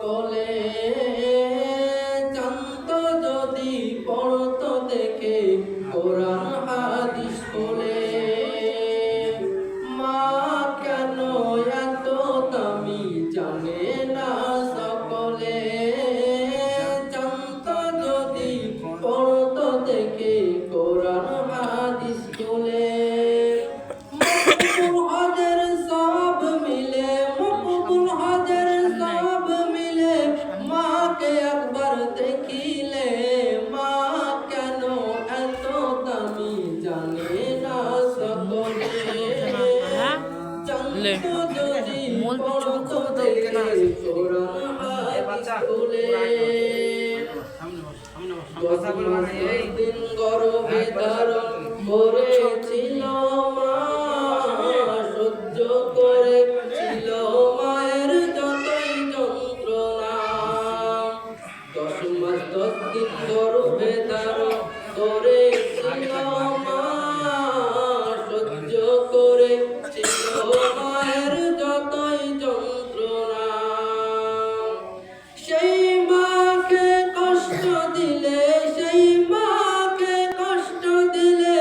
সকলে জানতো যদি পড়তো দেখে কোরআন হাদিস বলে মা কেন এত দামি জানে না সকলে জানতো যদি পড়তো দেখে কোরআন হাদিস বলে একবার দেখিলে মা কেন এত দামি জানে না সকলে জানতো যদি পড়তো দেখে কোরআন হাদিস বলে দিন গর্ভে ধারণ করেছিল মা সহ্য করেছিল মায়ের যতই যন্ত্রণা 10 মাস 10 দিন গর্ভে ধারণ করেছিল মা সহ্য করেছিল মায়ের যতই যন্ত্রণা সেই মাকে কষ্ট দিলে সেই মাকে কষ্ট দিলে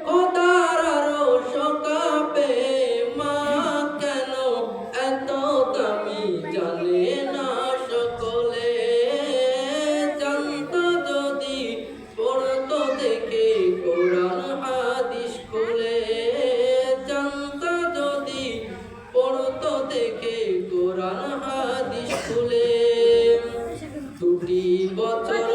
খোদার আরশ কাঁপে মা কেন এত দামি জানে না সকলে জানতো যদি পড়তো দেখে কোরআন হাদিস খুলে জানতো যদি পড়তো দেখে কোরআন হাদিস খুলে 2 বছর